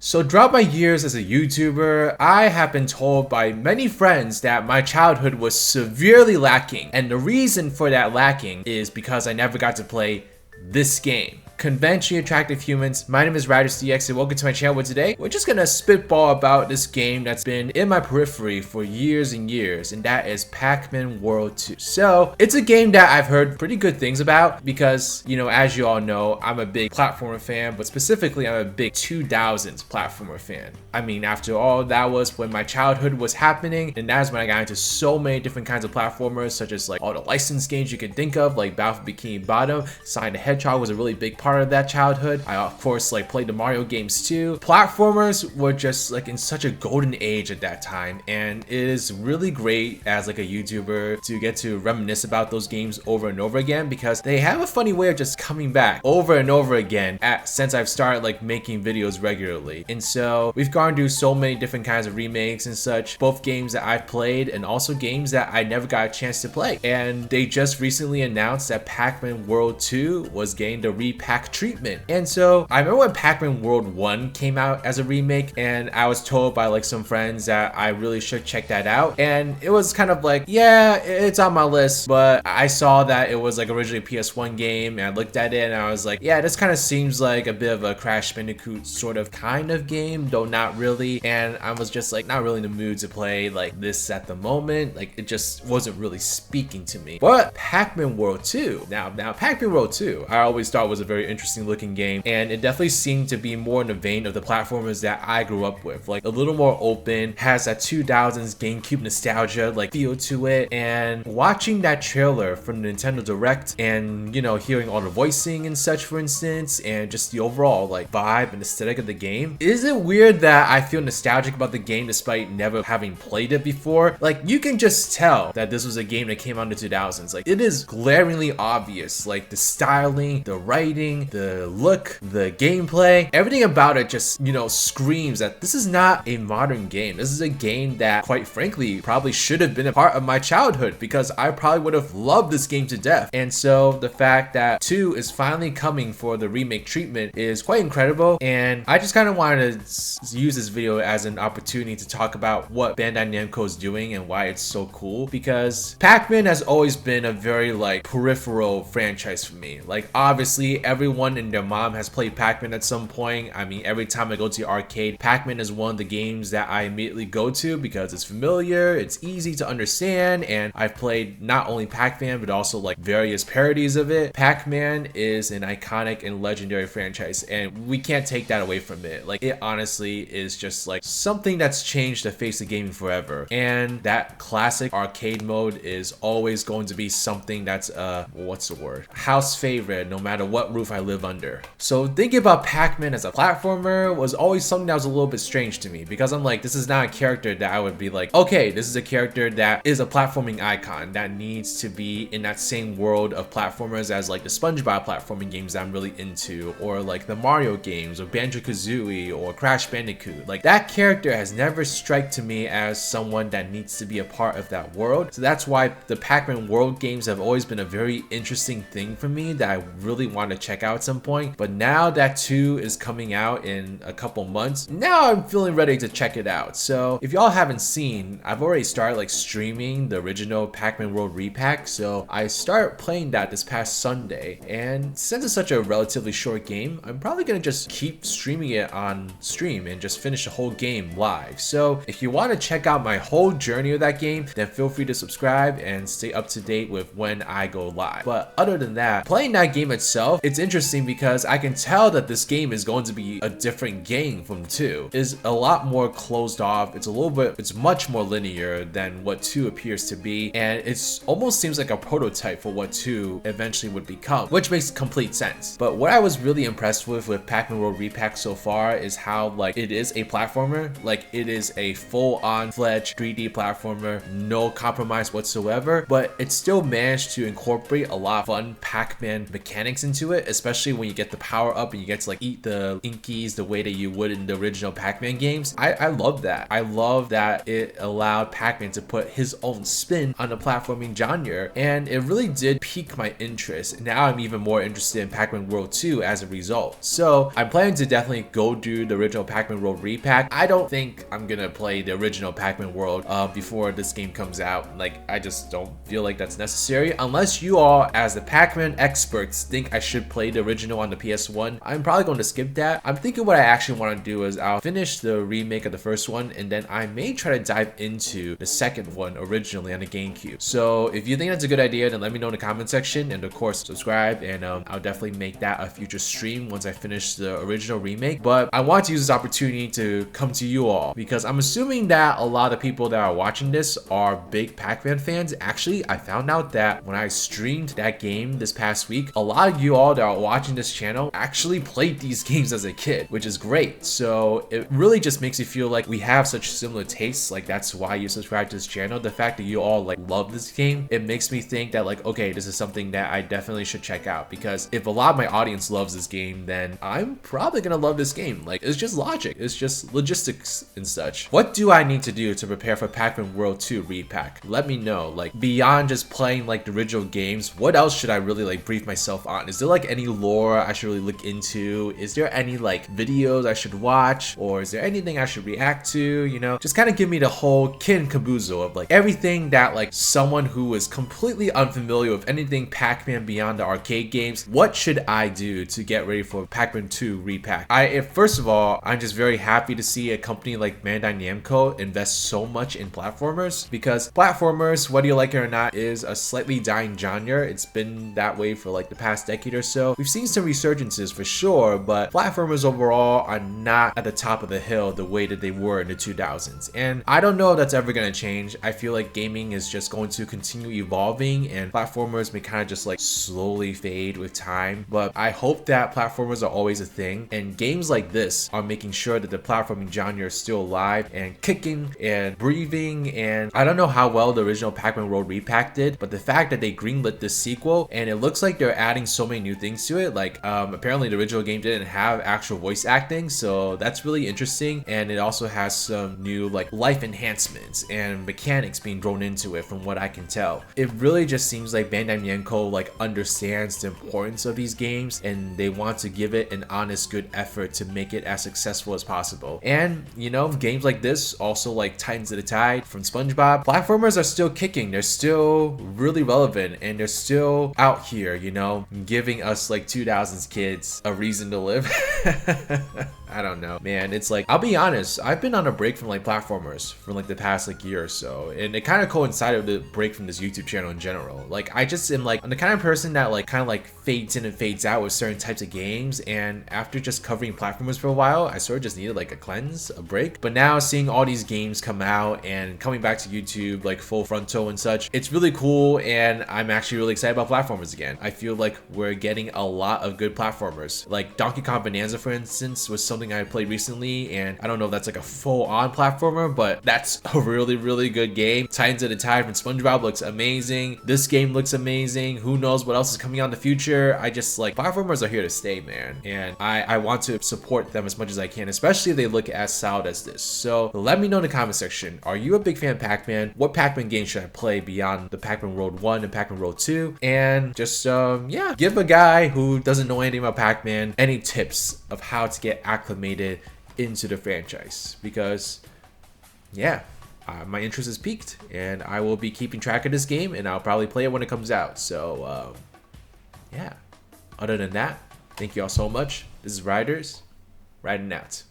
So throughout my years as a YouTuber, I have been told by many friends that my childhood was severely lacking. And the reason for that lacking is because I never got to play this game. Conventionally attractive humans, my name is RidersDX and welcome to my channel. Today we're just gonna spitball about this game that's been in my periphery for years and years, and that is Pac Man World 2. So it's a game that I've heard pretty good things about because, you know, as you all know, I'm a big platformer fan, but specifically I'm a big 2000s platformer fan. I mean, after all, that was when my childhood was happening, and that's when I got into so many different kinds of platformers, such as like all the licensed games you can think of, like Battle for Bikini Bottom. Sonic the Hedgehog was a really big part of that childhood. I of course like played the Mario games too. Platformers were just like in such a golden age at that time, and it is really great as like a YouTuber to get to reminisce about those games over and over again, because they have a funny way of just coming back over and over again since I've started like making videos regularly. And so we've gone through so many different kinds of remakes and such, both games that I've played and also games that I never got a chance to play. And they just recently announced that Pac Man World 2 was getting the repack treatment. And so I remember when Pac Man World 1 came out as a remake, and I was told by like some friends that I really should check that out. And it was kind of like, yeah, it's on my list, but I saw that it was like originally a PS1 game, and I looked at it and I was like, yeah, this kind of seems like a bit of a Crash Bandicoot sort of kind of game, though not really. And I was just like not really in the mood to play like this at the moment. Like it just wasn't really speaking to me. But Pac Man World 2, now Pac Man World 2, I always thought was a very interesting looking game, and it definitely seemed to be more in the vein of the platformers that I grew up with, like a little more open, has that 2000s GameCube nostalgia like feel to it. And watching that trailer from the Nintendo Direct, and you know, hearing all the voicing and such, for instance, and just the overall like vibe and aesthetic of the game, is it weird that I feel nostalgic about the game despite never having played it before? Like you can just tell that this was a game that came out in the 2000s. Like it is glaringly obvious, like the styling, the writing, the look, the gameplay, everything about it just, you know, screams that this is not a modern game. This is a game that, quite frankly, probably should have been a part of my childhood, because I probably would have loved this game to death. And so the fact that 2 is finally coming for the remake treatment is quite incredible, and I just kind of wanted to use this video as an opportunity to talk about what Bandai Namco is doing and why it's so cool, because Pac-Man has always been a very like peripheral franchise for me. Like obviously everyone and their mom has played Pac-Man at some point. I mean, every time I go to the arcade, Pac-Man is one of the games that I immediately go to because it's familiar, it's easy to understand, and I've played not only Pac-Man but also like various parodies of it. Pac-Man is an iconic and legendary franchise, and we can't take that away from it. Like it honestly is just like something that's changed the face of gaming forever, and that classic arcade mode is always going to be something that's what's the word, house favorite, no matter what roof I live under. So thinking about Pac-Man as a platformer was always something that was a little bit strange to me, because I'm like, this is not a character that I would be like, okay, this is a character that is a platforming icon that needs to be in that same world of platformers as like the SpongeBob platforming games that I'm really into, or like the Mario games, or Banjo-Kazooie, or Crash Bandicoot. Like that character has never struck to me as someone that needs to be a part of that world. So that's why the Pac Man World games have always been a very interesting thing for me that I really want to check out at some point. But now that 2 is coming out in a couple months, now I'm feeling ready to check it out. So if y'all haven't seen, I've already started like streaming the original Pac Man World repack. So I started playing that this past Sunday, and since it's such a relatively short game, I'm probably gonna just keep streaming it on stream and just finish the whole game live. So if you want to check out my whole journey of that game, then feel free to subscribe and stay up to date with when I go live. But other than that, playing that game itself, it's interesting because I can tell that this game is going to be a different game from 2. It's a lot more closed off. It's much more linear than what 2 appears to be, and it's almost seems like a prototype for what 2 eventually would become, which makes complete sense. But what I was really impressed with Pac Man World Repack so far is how like it is a platformer. Like it is a full-on fledged 3D platformer, no compromise whatsoever, but it still managed to incorporate a lot of fun Pac-Man mechanics into it, especially when you get the power up and you get to like eat the Inkies the way that you would in the original Pac-Man games. I love that. I love that it allowed Pac-Man to put his own spin on the platforming genre, and it really did pique my interest. Now I'm even more interested in Pac Man World 2 as a result. So I'm planning to definitely go do the original Pac Man World repack. I don't think I'm gonna play the original Pac Man World before this game comes out. Like, I just don't feel like that's necessary. Unless you all, as the Pac-Man experts, think I should play the original on the PS1, I'm probably going to skip that. I'm thinking what I actually want to do is I'll finish the remake of the first one, and then I may try to dive into the second one originally on the GameCube. So if you think that's a good idea, then let me know in the comment section, and of course subscribe, and I'll definitely make that a future stream once I finish the original remake. But I want to use this opportunity to come to you all because I'm assuming that a lot of people that are watching this are big Pac-Man fans. Actually, I found out that when I streamed that game this past week, a lot of you all that are watching this channel actually played these games as a kid, which is great. So it really just makes me feel like we have such similar tastes. Like, that's why you subscribe to this channel. The fact that you all like love this game, it makes me think that like, okay, this is something that I definitely should check out, because if a lot of my audience loves this game, then I'm probably gonna love this game. Like, it's just logic, it's just logistics and such. What do I need to do to prepare for Pac Man World 2 repack? Let me know. Like, beyond just playing like the original games, what else should I really like brief myself on? Is there like any lore I should really look into? Is there any like videos I should watch, or is there anything I should react to? You know, just kind of give me the whole kit and caboodle of like everything that like someone who is completely unfamiliar with anything Pac-Man beyond the arcade games, what should I do to get ready for Pac Man 2 repack? First of all, I'm just very happy to see a company like Bandai Namco invest so much in platformers, because platformers, whether you like it or not, is a slightly dying genre. It's been that way for like the past decade or so. We've seen some resurgences for sure, but platformers overall are not at the top of the hill the way that they were in the 2000s. And I don't know if that's ever going to change. I feel like gaming is just going to continue evolving, and platformers may kind of just like slowly fade with time. But I hope that platformers are always a thing, and games like this are making sure that the platforming genre is still alive and kicking and breathing. And I don't know how well the original Pac Man World repack did, but the fact that they greenlit this sequel and it looks like they're adding so many new things to it, like apparently the original game didn't have actual voice acting, so that's really interesting. And it also has some new like life enhancements and mechanics being thrown into it from what I can tell. It really just seems like Bandai Namco like understands the importance of these games, and they want to give it an honest good effort to make it as successful as possible. And you know, games like this, also like Titans of the Tide from SpongeBob, platformers are still kicking. They're still really relevant, and they're still out here, you know, giving us like 2000s kids a reason to live. I don't know, man. It's like, I'll be honest, I've been on a break from like platformers for like the past like year or so, and it kind of coincided with the break from this YouTube channel in general. Like, I just am like, I'm the kind of person that like kind of like fades in and fades out with certain types of games, and after just covering platformers for a while, I sort of just needed like a cleanse, a break. But now seeing all these games come out and coming back to YouTube like full frontal and such, it's really cool, and I'm actually really excited about platformers again. I feel like we're getting a lot of good platformers. Like Donkey Kong Bonanza, for instance, was something I played recently, and I don't know if that's like a full-on platformer, but that's a really good game. Titans of the Tide from SpongeBob looks amazing. This game looks amazing. Who knows what else is coming out in the future? I just like, platformers are here to stay, man, and I want to support them as much as I can, especially if they look as solid as this. So let me know in the comment section, are you a big fan of Pac-Man? What Pac-Man game should I play beyond the Pac Man World 1 and Pac Man World 2? And just yeah, give a guy who doesn't know anything about Pac-Man any tips of how to get acclimated into the franchise, because yeah, my interest is piqued, and I will be keeping track of this game, and I'll probably play it when it comes out. So yeah, other than that, thank you all so much. This is Riders, riding out.